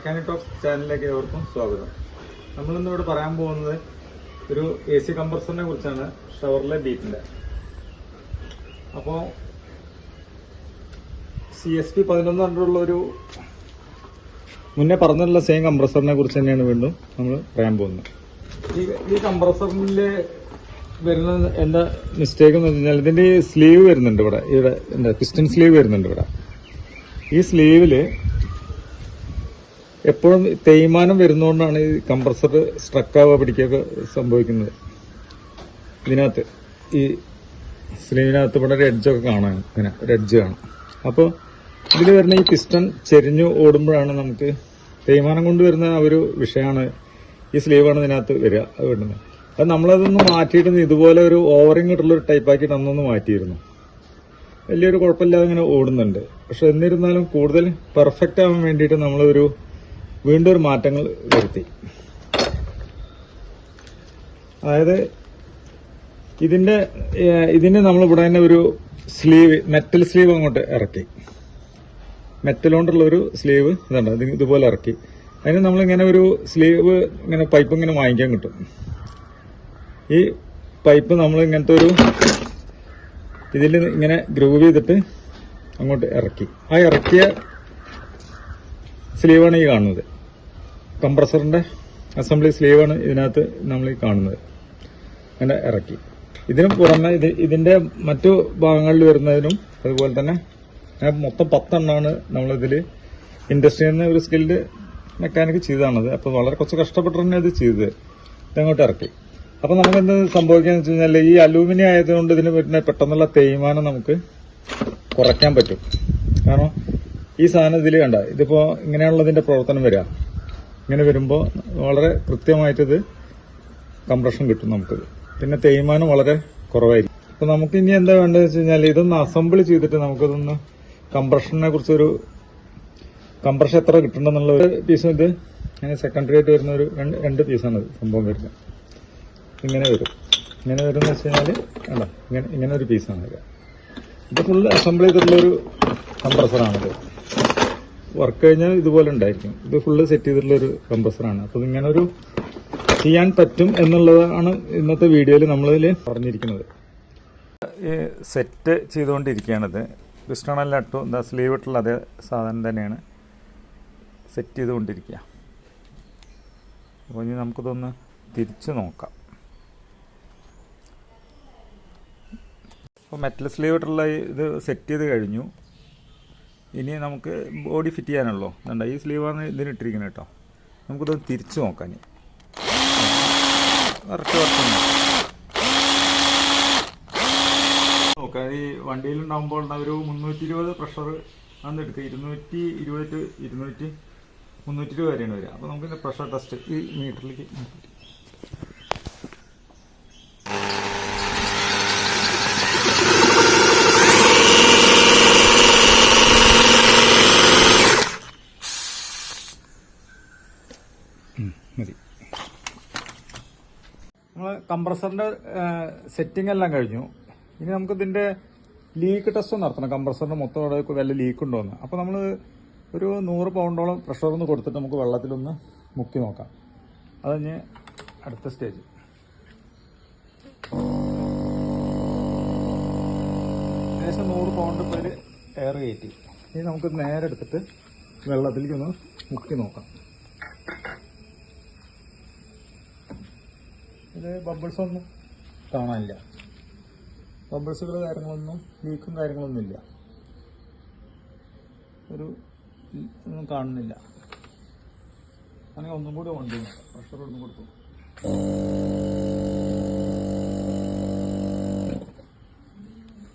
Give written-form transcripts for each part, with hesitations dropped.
Mechanic talks ചാനലിലേക്ക് ഏവർക്കും സ്വാഗതം. നമ്മളിന്നിവിടെ പറയാൻ പോകുന്നത് ഒരു AC കംപ്രസറിനെ കുറിച്ചാണ്, ഷവർലെ ബീറ്റിന്റെ. അപ്പോൾ CSP 11 കണ്ടുള്ള ഒരു മുന്നേ പറഞ്ഞിട്ടുള്ള സെയിം കംപ്രസറിനെ കുറിച്ച് തന്നെയാണ് വീണ്ടും നമ്മൾ പറയാൻ പോകുന്നത്. ഈ കംപ്രസറിൽ വരുന്ന എന്താ മിസ്റ്റേക്ക് എന്ന് വെച്ച് കഴിഞ്ഞാൽ ഇതിന്റെ സ്ലീവ് വരുന്നുണ്ട് ഇവിടെ എന്താ പിസ്റ്റൺ സ്ലീവ് വരുന്നുണ്ട് ഇവിടെ. ഈ സ്ലീവില് എപ്പോഴും തേയ്മാനം വരുന്നതുകൊണ്ടാണ് ഈ കംപ്രസർ സ്ട്രക്കാവുക പിടിക്കുകയൊക്കെ സംഭവിക്കുന്നത്. ഇതിനകത്ത് ഈ സ്ലീവിനകത്ത് ഇവിടെ ഒരു എഡ്ജൊക്കെ കാണാൻ, ഇങ്ങനെ ഒരു എഡ്ജ് കാണാം. അപ്പോൾ ഇതിൽ വരുന്ന ഈ പിസ്റ്റൺ ചെരിഞ്ഞു ഓടുമ്പോഴാണ് നമുക്ക് തേയ്മാനം കൊണ്ട് വരുന്ന ഒരു വിഷയമാണ് ഈ സ്ലീവാണ് ഇതിനകത്ത് വരുന്നത്. അത് നമ്മളതൊന്ന് മാറ്റിയിട്ട് ഇതുപോലെ ഒരു ഓവറിങ് ഇട്ടുള്ളൊരു ടൈപ്പാക്കിയിട്ട് അന്നൊന്ന് മാറ്റിയിരുന്നു. വലിയൊരു കുഴപ്പമില്ലാതെ ഇങ്ങനെ ഓടുന്നുണ്ട്. പക്ഷെ എന്നിരുന്നാലും കൂടുതൽ പെർഫെക്റ്റ് ആവാൻ വേണ്ടിയിട്ട് നമ്മളൊരു വീണ്ടും ഒരു മാറ്റങ്ങൾ വരുത്തി. അതായത് ഇതിന് നമ്മളിവിടെ തന്നെ ഒരു സ്ലീവ്, മെറ്റൽ സ്ലീവ് അങ്ങോട്ട് ഇറക്കി. മെറ്റൽ കൊണ്ടുള്ള ഒരു സ്ലീവ് ഇതുണ്ട്, ഇതുപോലെ ഇറക്കി. അതിന് നമ്മളിങ്ങനെ ഒരു സ്ലീവ് ഇങ്ങനെ പൈപ്പ് ഇങ്ങനെ വാങ്ങിക്കാൻ കിട്ടും. ഈ പൈപ്പ് നമ്മൾ ഇങ്ങനത്തെ ഒരു ഇതിൽ ഇങ്ങനെ ഗ്രൂവ് ചെയ്തിട്ട് അങ്ങോട്ട് ഇറക്കി. ആ ഇറക്കിയ സ്ലീവാണ് ഈ കാണുന്നത്. കംപ്രസറിന്റെ അസംബ്ലി സ്ലീവാണ് ഇതിനകത്ത് നമ്മൾ ഈ കാണുന്നത്. അങ്ങനെ ഇറക്കി. ഇതിന് പുറമെ ഇതിന്റെ മറ്റു ഭാഗങ്ങളിൽ വരുന്നതിനും അതുപോലെ തന്നെ മൊത്തം 10 എണ്ണമാണ് നമ്മളിതിൽ ഇൻഡസ്ട്രിയിൽ നിന്ന് ഒരു സ്കിൽഡ് മെക്കാനിക് ചെയ്തതാണത്. അപ്പോൾ വളരെ കുറച്ച് കഷ്ടപ്പെട്ട് തന്നെ ഇത് ചെയ്തത്. ഇതങ്ങോട്ട് ഇറക്കി. അപ്പോൾ നമുക്ക് എന്ത് സംഭവിക്കാന്ന് വെച്ച് കഴിഞ്ഞാൽ ഈ അലൂമിനിയം ആയതുകൊണ്ട് ഇതിന് വരുന്ന പെട്ടെന്നുള്ള തേയ്മാനം നമുക്ക് കുറയ്ക്കാൻ പറ്റും. കാരണം ഈ സാധനം ഇതിൽ കണ്ട, ഇതിപ്പോ ഇങ്ങനെയുള്ളതിന്റെ പ്രവർത്തനം വരിക. ഇങ്ങനെ വരുമ്പോൾ വളരെ കൃത്യമായിട്ടിത് കംപ്രഷൻ കിട്ടും നമുക്കിത്. പിന്നെ തേയ്മാനം വളരെ കുറവായിരിക്കും. അപ്പൊ നമുക്ക് ഇനി എന്താ വേണ്ടതെന്ന് വെച്ച് കഴിഞ്ഞാൽ ഇതൊന്ന് അസംബിൾ ചെയ്തിട്ട് നമുക്കിതൊന്ന് കംപ്രഷനെ കുറിച്ചൊരു കംപ്രഷൻ എത്ര കിട്ടണമെന്നുള്ള ഒരു പീസും ഇത് അങ്ങനെ സെക്കൻഡറി ആയിട്ട് വരുന്ന ഒരു രണ്ട് പീസാണ് സംഭവം വരുന്നത്. ഇങ്ങനെ വരും. ഇങ്ങനെ വരും എന്ന് വെച്ച് കഴിഞ്ഞാൽ കണ്ടോ, ഇങ്ങനെ ഒരു പീസാണ് വരിക. ഇത് ഫുള്ള് അസംബിൾ ചെയ്തിട്ടുള്ളൊരു കംപ്രസറാണിത്. വർക്ക് കഴിഞ്ഞാൽ ഇതുപോലെ ഉണ്ടായിരിക്കും. ഇത് ഫുള്ള് സെറ്റ് ചെയ്തിട്ടുള്ളൊരു കംപ്രസറാണ്. അപ്പോൾ ഇങ്ങനെ ഒരു ചെയ്യാൻ പറ്റും എന്നുള്ളതാണ് ഇന്നത്തെ വീഡിയോയിൽ നമ്മളിതിൽ പറഞ്ഞിരിക്കുന്നത്. സെറ്റ് ചെയ്തുകൊണ്ടിരിക്കുകയാണിത്. പിസ്റ്റണെല്ലാം ഇട്ടു, എന്താ സ്ലീവ് ഇട്ടുള്ള അതേ സാധനം തന്നെയാണ് സെറ്റ് ചെയ്തുകൊണ്ടിരിക്കുക. അപ്പോൾ ഇനി നമുക്കിതൊന്ന് തിരിച്ച് നോക്കാം. അപ്പോൾ മെറ്റൽ സ്ലീവ് ഇട്ടുള്ള ഇത് സെറ്റ് ചെയ്ത് കഴിഞ്ഞു. ഇനി നമുക്ക് ബോഡി ഫിറ്റ് ചെയ്യാനുള്ളൂ. എന്താ ഈ സ്ലീവാണ് ഇതിനിട്ടിരിക്കുന്നത് കേട്ടോ. നമുക്കിതൊന്ന് തിരിച്ചു നോക്കാം. നോക്കാം. ഈ വണ്ടിയിലുണ്ടാകുമ്പോൾ ഒരു 320 പ്രഷർ അന്ന് എടുക്കുക. 320 വരെയാണ് വരിക. അപ്പോൾ നമുക്ക് പ്രഷർ ടെസ്റ്റ് ഈ മീറ്ററിലേക്ക് മതി. നമ്മൾ കംപ്രസറിന്റെ സെറ്റിംഗ് എല്ലാം കഴിഞ്ഞു. ഇനി നമുക്ക് ഇതിന്റെ ലീക്ക് ടെസ്റ്റ് നടത്തണം. കംപ്രസറിന്റെ മൊത്തം അവിടെ വല്ല ലീക്ക് ഉണ്ടോ എന്ന്. അപ്പോൾ നമ്മൾ ഒരു 100 പൗണ്ടോളം പ്രഷർ ഒന്ന് കൊടുത്തിട്ട് നമുക്ക് വെള്ളത്തിലൊന്ന് മുക്കി നോക്കാം. അത് കഴിഞ്ഞ് അടുത്ത സ്റ്റേജ്. ഏകദേശം 100 പൗണ്ട് പേര് എയർ കയറ്റി. ഇനി നമുക്ക് നേരെ എടുത്തിട്ട് വെള്ളത്തിലേക്ക് ഒന്ന് മുക്കി നോക്കാം. ഇത് ബബിൾസ് ഒന്നും കാണാനില്ല. ബബിൾസുകൾ കാര്യങ്ങളൊന്നും ലീക്കും കാര്യങ്ങളൊന്നും ഇല്ല. ഒന്നും കാണുന്നില്ല. അങ്ങനെ ഒന്നും കൂടി ഉണ്ട്. പ്രഷർ ഒന്നും കൊടുത്തു.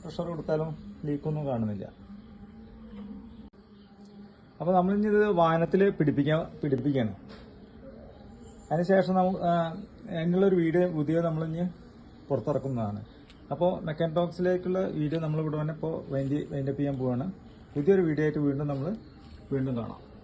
പ്രഷർ കൊടുത്താലും ലീക്കൊന്നും കാണുന്നില്ല. അപ്പോൾ നമ്മളിനി ഇത് വാഹനത്തിൽ പിടിപ്പിക്കുകയാണ്. അതിനുശേഷം അതിനുള്ളൊരു പുതിയ നമ്മളിനി പുറത്തിറക്കുന്നതാണ്. അപ്പോൾ മെക്കാനിക് ടോക്സിലേക്കുള്ള വീഡിയോ നമ്മളിവിടെ തന്നെ ഇപ്പോൾ വൈൻഡപ്പ് ചെയ്യാൻ പോവുകയാണ്. പുതിയൊരു വീഡിയോ ആയിട്ട് വീണ്ടും കാണാം.